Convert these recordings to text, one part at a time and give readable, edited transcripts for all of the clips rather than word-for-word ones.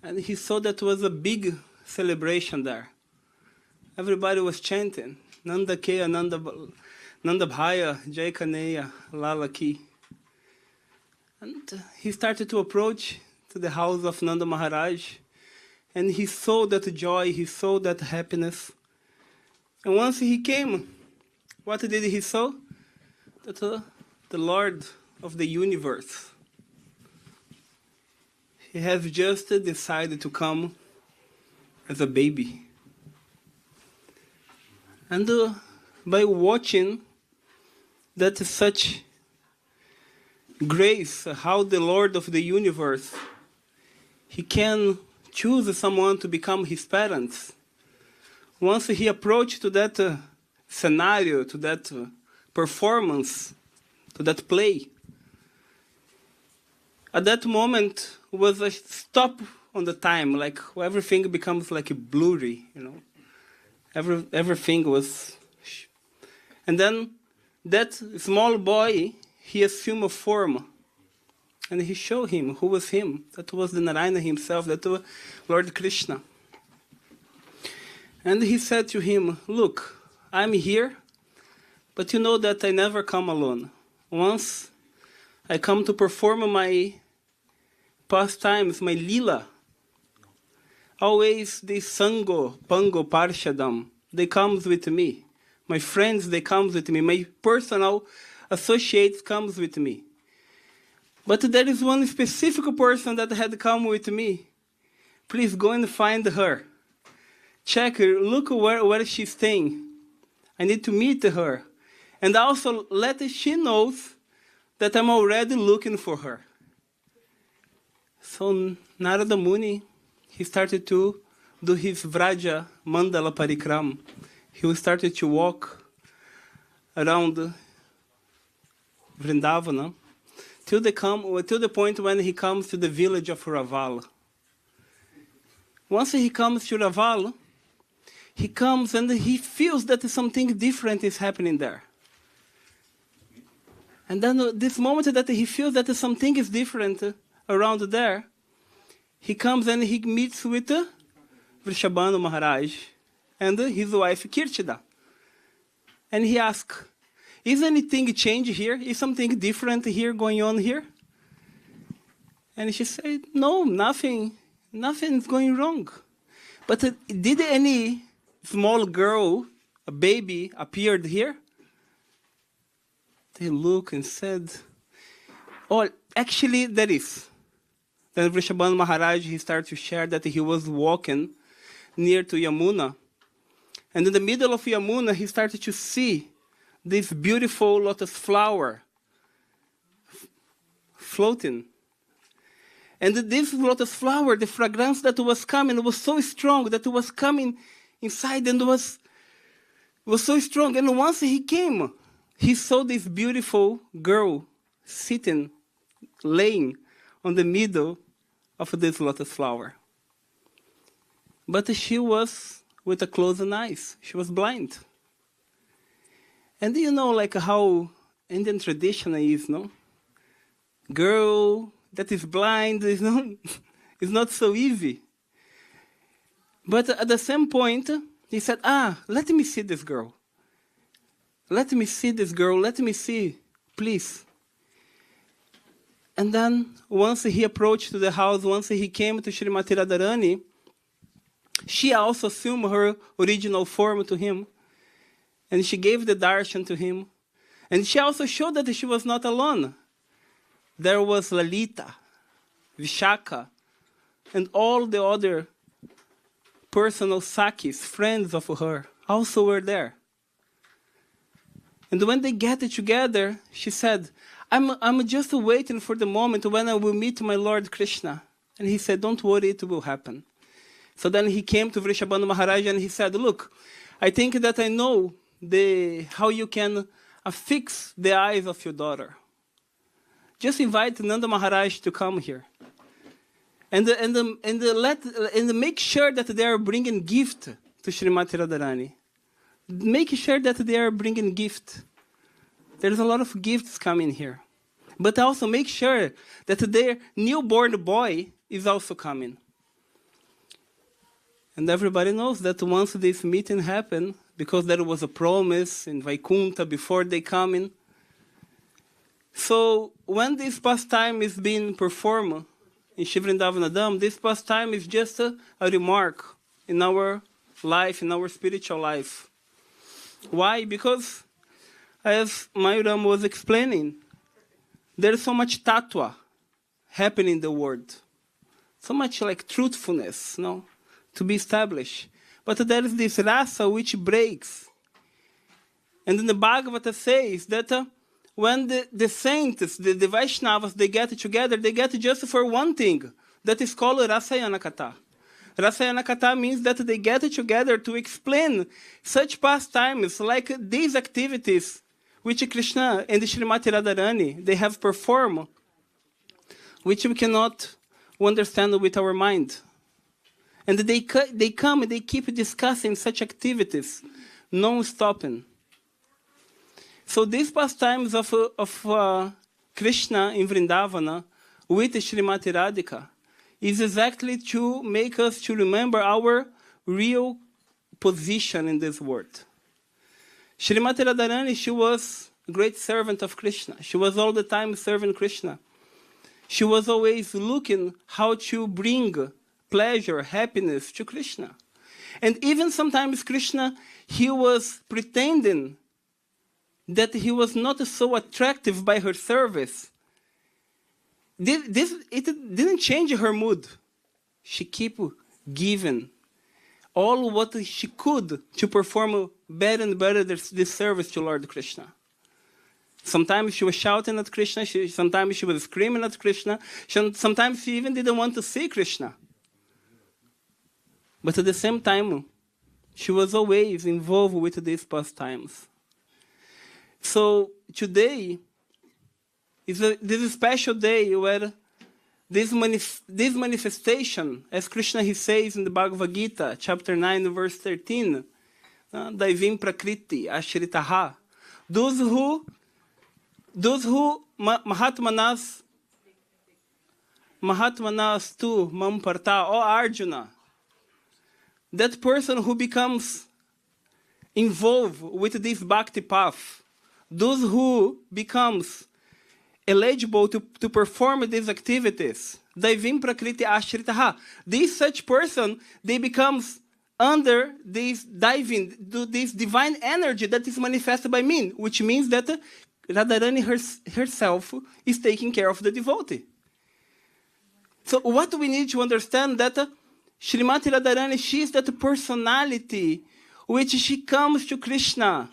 And he saw that was a big celebration there. Everybody was chanting, Nanda Keya, Nanda Bhaya, Jai Kaneya, Lala Ki. And he started to approach to the house of Nanda Maharaj, and he saw that joy, he saw that happiness. And once he came, what did he saw? That the Lord of the universe, he has just decided to come as a baby. And by watching that such grace, how the Lord of the universe, he can choose someone to become his parents. Once he approached to that scenario, to that performance, to that play, at that moment was a stop on the time, like everything becomes like blurry, you know. Everything was... And then that small boy, he assumed a form. And he showed him who was him. That was the Narayana himself, that was Lord Krishna. And he said to him, look, I'm here, but you know that I never come alone. Once I come to perform my pastimes, my lila, always the Sango, Pango, Parshadam, they comes with me. My friends, they comes with me. My personal associates comes with me. But there is one specific person that had come with me. Please go and find her. Check her, look where she's staying. I need to meet her. And also let she knows that I'm already looking for her. So Narada Muni, he started to do his Vraja Mandala Parikram. He started to walk around Vrindavana till the point when he comes to the village of Raval. Once he comes to Raval, he comes and he feels that something different is happening there. And then this moment that he feels that something is different around there, he comes and he meets with Vrishabhanu Maharaj and his wife Kirtida. And he asks, is anything changed here? Is something different here going on here? And she said, no, nothing is going wrong. But did any small girl, a baby, appeared here? They looked and said, oh, actually there is. Then Vrishabhanu Maharaj, he started to share that he was walking near to Yamuna. And in the middle of Yamuna, he started to see this beautiful lotus flower floating. And this lotus flower, the fragrance that was coming was so strong that it was coming inside and was so strong. And once he came, he saw this beautiful girl sitting, laying on the middle of this lotus flower. But she was with a closed eyes. She was blind. And you know, like how Indian tradition is, no? Girl that is blind is not so easy. But at the same point, he said, let me see this girl. Let me see this girl. Let me see, please. And then once he approached to the house, once he came to Srimati Radharani, she also assumed her original form to him. And she gave the darshan to him. And she also showed that she was not alone. There was Lalita, Vishaka, and all the other personal Sakis, friends of her, also were there. And when they get together, she said, I'm just waiting for the moment when I will meet my Lord Krishna. And he said, don't worry, it will happen. So then he came to Vrishabhanu Maharaj and he said, look, I think that I know how you can affix the eyes of your daughter. Just invite Nanda Maharaj to come here. And make sure that they are bringing gift to Srimati Radharani. Make sure that they are bringing gift. There's a lot of gifts coming here. But also make sure that their newborn boy is also coming. And everybody knows that once this meeting happened, because there was a promise in Vaikunta before they come in. So when this pastime is being performed in Shivrindavanadam, this pastime is just a remark in our life, in our spiritual life. Why? Because, as Mayuram was explaining, there is so much tattva happening in the world. So much like truthfulness, no, to be established. But there is this rasa which breaks. And then the Bhagavata says that when the saints, the Vaishnavas, they get together, they get just for one thing. That is called Rasayana Katha. Rasayana Katha means that they get together to explain such pastimes like these activities which Krishna and Srimati Radharani, they have performed, which we cannot understand with our mind. And they come and they keep discussing such activities, non-stopping. So these pastimes of Krishna in Vrindavana with Srimati Radhika is exactly to make us to remember our real position in this world. Srimati Radharani, she was a great servant of Krishna. She was all the time serving Krishna. She was always looking how to bring pleasure, happiness to Krishna. And even sometimes Krishna, he was pretending that he was not so attractive by her service. It didn't change her mood. She kept giving all what she could to perform better and better this service to Lord Krishna. Sometimes she was shouting at Krishna, sometimes she was screaming at Krishna, sometimes she even didn't want to see Krishna. But at the same time, she was always involved with these pastimes. So today is this special day where this manifestation, as Krishna he says in the Bhagavad Gita, chapter 9, verse 13, Daivim Prakriti Ashritaha, those who Mahatmanas tu Mamparta, or Arjuna, that person who becomes involved with this bhakti path, those who becomes eligible to perform these activities, Daivim Prakriti Ashritaha, this such person, they becomes under this divine energy that is manifested by me, which means that Radharani herself is taking care of the devotee. So what we need to understand that Srimati Radharani, she is that personality which she comes to Krishna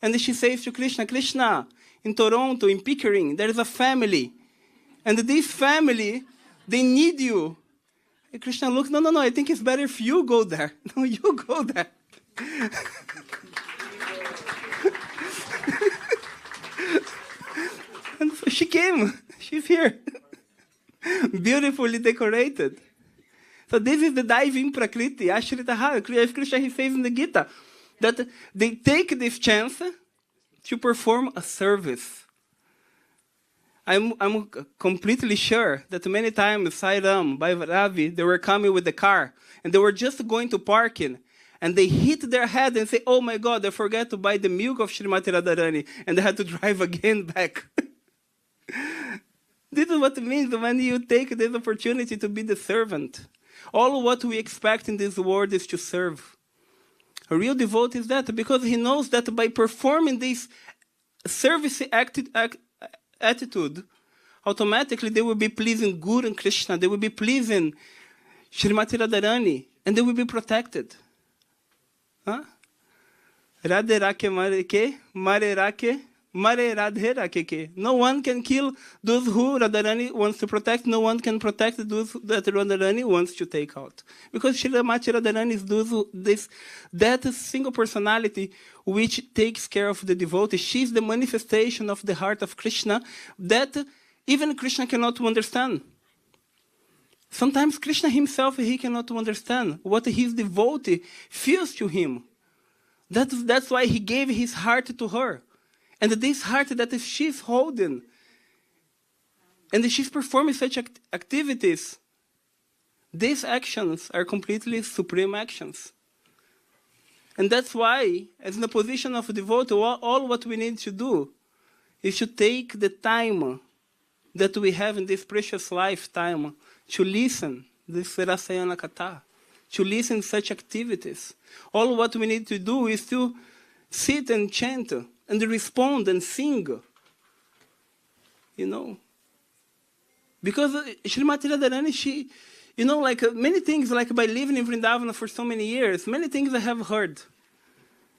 and she says to Krishna, Krishna, in Toronto, in Pickering, there is a family. And this family, they need you. And Krishna looks, no, I think it's better if you go there. No, you go there. And so she came. She's here. Beautifully decorated. So this is the Daivim Prakriti, Ashritaha. Krishna he says in the Gita that they take this chance to perform a service. I'm completely sure that many times Sairam, by Ravi, they were coming with the car and they were just going to parking and they hit their head and say, oh my God, I forgot to buy the milk of Srimati Radharani, and they had to drive again back. This is what it means when you take this opportunity to be the servant. All what we expect in this world is to serve. A real devotee is that because he knows that by performing this service attitude, automatically they will be pleasing Guru and Krishna, they will be pleasing Srimati Radharani, and they will be protected. Huh? Radhe Rake Mare Ke, Mare Rake, Mare Radhe Rake Ke. No one can kill those who Radharani wants to protect. No one can protect those that Radharani wants to take out. Because Srimati Radharani is that single personality which takes care of the devotee. She's the manifestation of the heart of Krishna that even Krishna cannot understand. Sometimes Krishna himself, he cannot understand what his devotee feels to him. That's why he gave his heart to her. And this heart that she's holding, and she's performing such activities These actions are completely supreme actions. And that's why, as in a position of devotee, all what we need to do is to take the time that we have in this precious lifetime to listen this Rasayana Katha, to listen such activities. All what we need to do is to sit and chant and respond and sing. You know. Because Srimati Radharani, she, you know, like many things, like by living in Vrindavan for so many years, many things I have heard.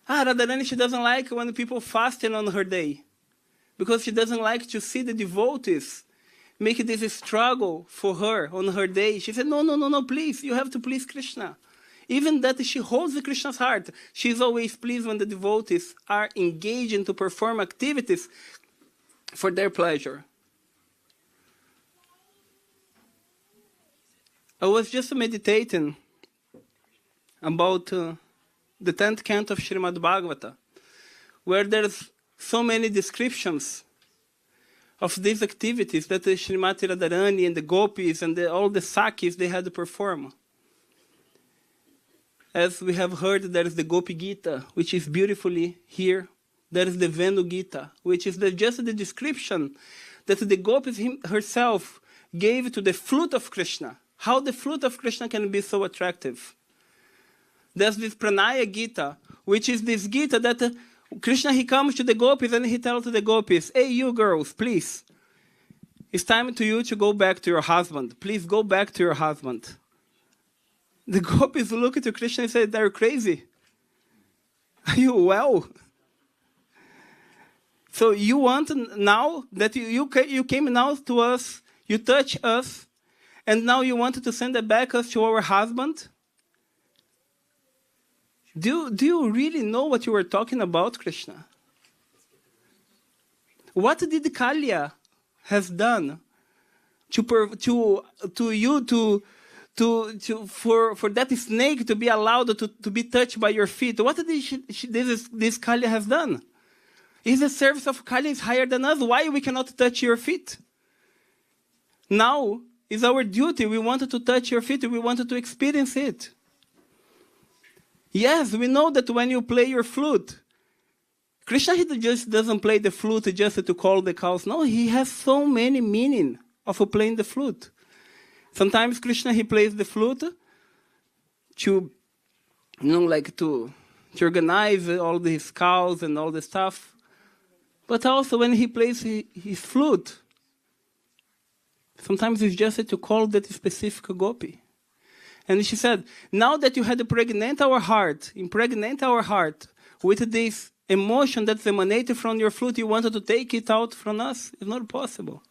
Radharani, she doesn't like when people fasting on her day. Because she doesn't like to see the devotees make this struggle for her on her day. She said, no, please, you have to please Krishna. Even that she holds the Krishna's heart, she's always pleased when the devotees are engaging to perform activities for their pleasure. I was just meditating about the 10th canto of Srimad Bhagavata, where there's so many descriptions of these activities that the Srimati Radharani and the gopis and all the sakis they had to perform. As we have heard, there is the Gopi Gita, which is beautifully here. There is the Venu Gita, which is just the description that the gopis herself gave to the flute of Krishna. How the flute of Krishna can be so attractive. There's this Pranaya Gita, which is this Gita that Krishna, he comes to the gopis and he tells to the gopis, hey, you girls, please, it's time to you to go back to your husband. Please go back to your husband. The gopis look at Krishna and say, they're crazy. Are you well? So you want now that you came now to us, you touch us, and now you wanted to send back us to our husband? Do you really know what you were talking about, Krishna? What did Kalya has done for that snake to be allowed to be touched by your feet? What did this Kalya has done? Is the service of Kalya is higher than us? Why we cannot touch your feet? Now is our duty. We wanted to touch your feet. We wanted to experience it. Yes, we know that when you play your flute, Krishna, he just doesn't play the flute just to call the cows. No, he has so many meaning of playing the flute. Sometimes Krishna, he plays the flute to, to organize all these cows and all the stuff. But also when he plays his flute, sometimes it's just to call that specific gopi. And she said, now that you had impregnate our heart with this emotion that's emanated from your flute, you wanted to take it out from us? It's not possible.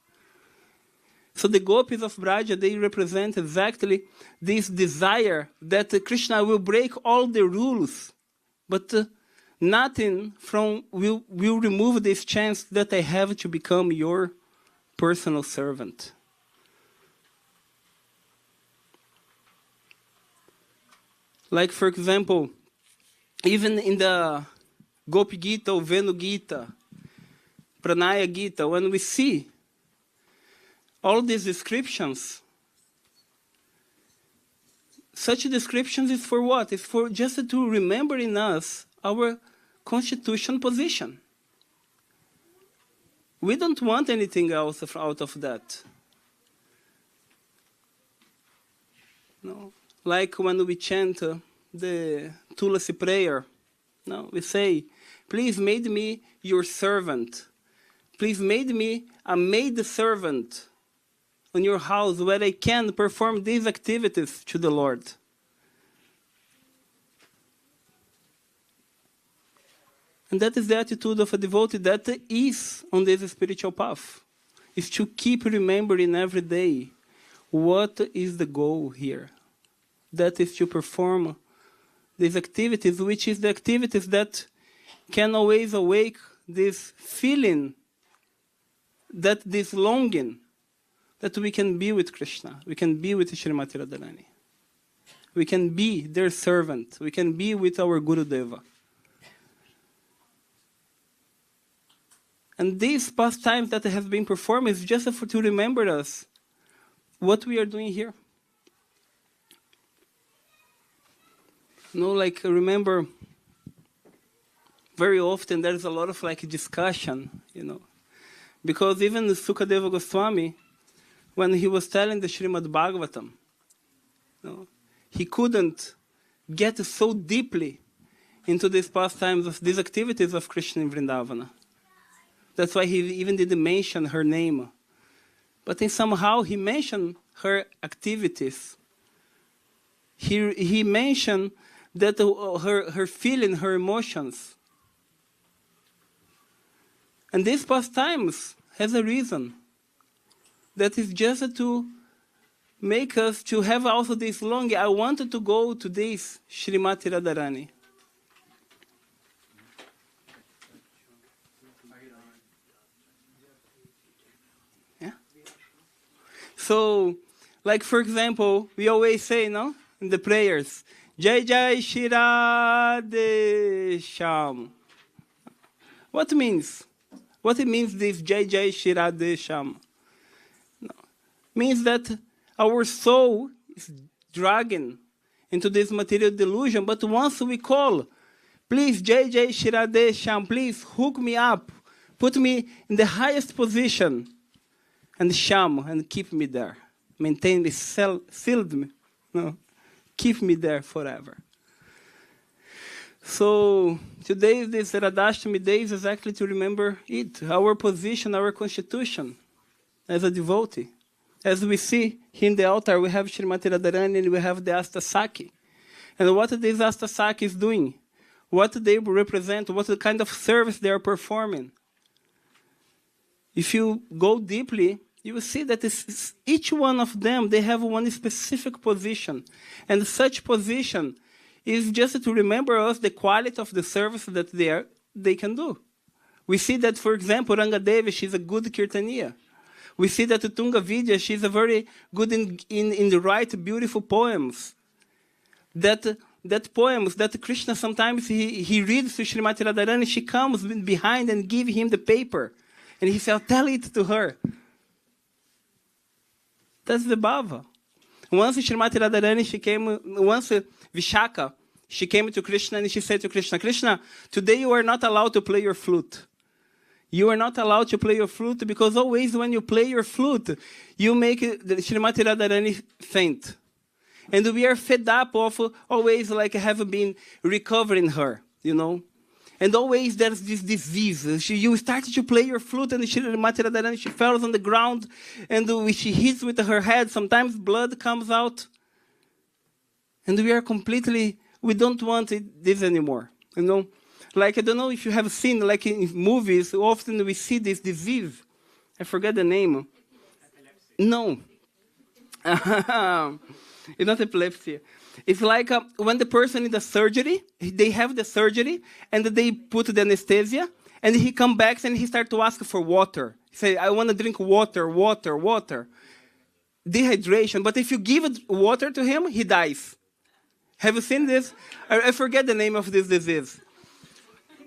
So the gopis of Braja, they represent exactly this desire that Krishna will break all the rules, but nothing will remove this chance that I have to become your personal servant. Like, for example, even in the Gopi Gita or Venu Gita, Pranaya Gita, when we see all these descriptions, such descriptions is for what? It's for just to remember in us our constitution position. We don't want anything else out of that. No. Like when we chant the Tulasi prayer, no, we say, please make me your servant. Please make me a maid servant in your house where I can perform these activities to the Lord. And that is the attitude of a devotee that is on this spiritual path, is to keep remembering every day what is the goal here. That is to perform these activities, which is the activities that can always awake this feeling, that this longing, that we can be with Krishna, we can be with Srimati Radharani. We can be their servant, we can be with our Guru Deva. And these pastimes that have been performed is just to remember us what we are doing here. Like remember, very often there's a lot of like discussion, because even Sukadeva Goswami, when he was telling the Srimad Bhagavatam, he couldn't get so deeply into these pastimes of these activities of Krishna in Vrindavana. That's why he even didn't mention her name. But then somehow he mentioned her activities. He mentioned that her feeling, her emotions. And these pastimes has a reason. That is just to make us to have also this longing. I wanted to go to this Srimati Radharani. Yeah. So, like for example, we always say, in the prayers, Jai Jai Shri Radhe Sham. What means? What it means this Jai Jai Shri Radhe Sham? Means that our soul is dragging into this material delusion, but once we call, please, Jai Jai Shri Radhe Sham, please hook me up, put me in the highest position, and Sham, and keep me there. Maintain me, sealed me, keep me there forever. So today, this Radhashtami day is exactly to remember it, our position, our constitution as a devotee. As we see here in the altar, we have Srimati Radharani and we have the Astasaki. And what this Astasaki is doing, what they represent, what kind of service they are performing. If you go deeply, you will see that each one of them, they have one specific position. And such position is just to remember us the quality of the service that they can do. We see that, for example, Rangadevi, she's a good Kirtaniya. We see that Tunga Vidya, she's a very good in the write beautiful poems. That poems that Krishna sometimes he reads to Srimati Radharani, she comes behind and gives him the paper. And he says, tell it to her. That's the bhava. Once Srimati Radharani, once Vishaka, she came to Krishna and she said to Krishna, Krishna, today you are not allowed to play your flute. You are not allowed to play your flute because always when you play your flute, you make the Srimati Radharani faint. And we are fed up of always like have been recovering her, And always there's this disease. You start to play your flute and Srimati Radharani, she falls on the ground and she hits with her head. Sometimes blood comes out. And we are we don't want this anymore, Like, I don't know if you have seen, like in movies, often we see this disease. I forget the name. Epilepsy. No. It's not epilepsy. It's like when the person in the surgery, they have the surgery, and they put the anesthesia, and he comes back and he starts to ask for water. He say, I want to drink water, water, water. Dehydration. But if you give water to him, he dies. Have you seen this? I forget the name of this disease.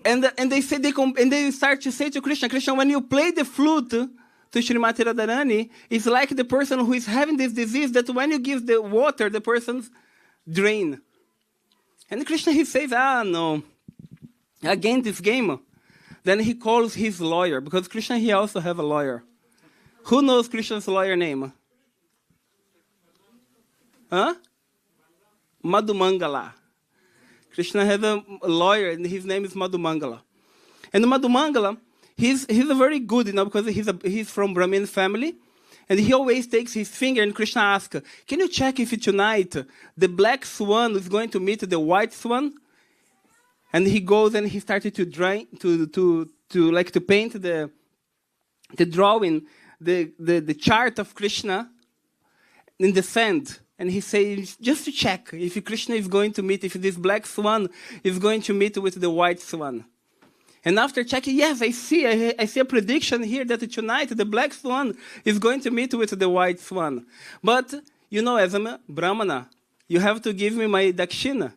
And they say they start to say to Krishna, Krishna, when you play the flute to Srimati Radharani, it's like the person who is having this disease that when you give the water, the person's drain. And Krishna, he says, no. Again, this game. Then he calls his lawyer, because Krishna, he also have a lawyer. Who knows Krishna's lawyer name? Huh? Madhumangala. Krishna has a lawyer, and his name is Madhumangala. And Madhumangala, he's a very good, because he's from Brahmin family, and he always takes his finger, and Krishna asks, can you check if tonight the black swan is going to meet the white swan? And he goes and he started to paint the drawing, the chart of Krishna in the sand. And he says, just to check if Krishna is going to meet, if this black swan is going to meet with the white swan. And after checking, yes, I see a prediction here that tonight the black swan is going to meet with the white swan. But, as a Brahmana, you have to give me my dakshina.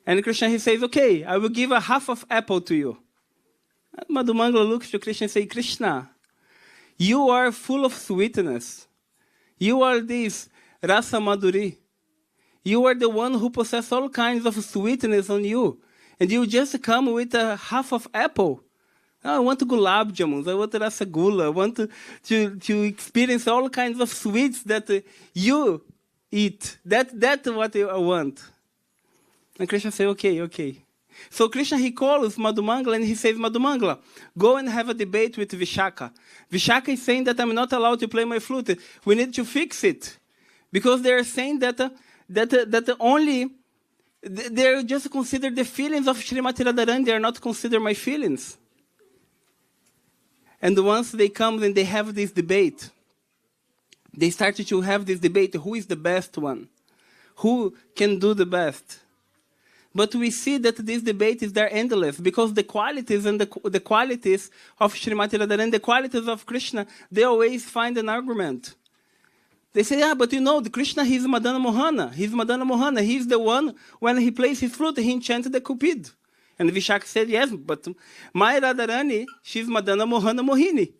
And Krishna, he says, okay, I will give a half of apple to you. And Madhumangala looks to Krishna and says, Krishna, you are full of sweetness. You are this Rasa Madhuri. You are the one who possesses all kinds of sweetness on you. And you just come with a half of apple. Oh, I want gulab jamuns, I want rasagula, I want to experience all kinds of sweets that you eat. That's what I want. And Krishna says, okay. So Krishna, he calls Madhumangala and he says, Madhumangala, go and have a debate with Vishaka. Vishaka is saying that I'm not allowed to play my flute. We need to fix it. Because they are saying that only, they just consider the feelings of Srimati Radharani, they are not consider my feelings. And once they come and they have this debate, they started to have this debate, who is the best one? Who can do the best? But we see that this debate is there endless, because the qualities and the qualities of Srimati Radharani, the qualities of Krishna, they always find an argument. They say, but the Krishna, he's Madana Mohana. He's Madana Mohana. He's the one, when he plays his flute, he enchanted the Cupid. And Vishaka said, yes, but my Radharani, she's Madana Mohana Mohini.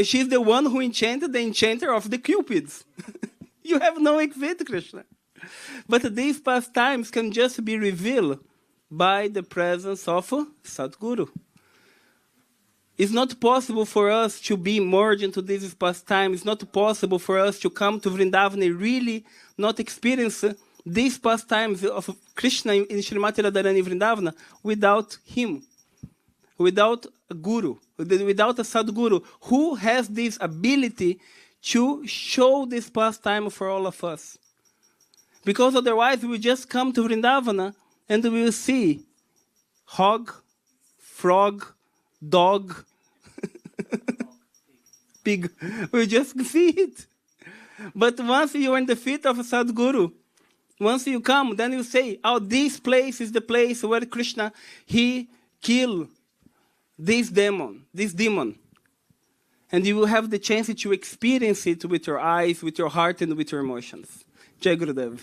She's the one who enchanted the enchanter of the Cupids. You have no exit, Krishna. But these pastimes can just be revealed by the presence of Sadguru. It's not possible for us to be merged into these pastimes. It's not possible for us to come to Vrindavan and really not experience these pastimes of Krishna in Srimati Radharani Vrindavana without him, without a guru, without a Sadguru who has this ability to show this pastime for all of us. Because otherwise we just come to Vrindavana and we will see hog, frog, dog, pig. We just see it. But once you are in the feet of a Sadguru, once you come, then you say, oh, this place is the place where Krishna, he killed this demon. And you will have the chance to experience it with your eyes, with your heart, and with your emotions. Jai Gurudev.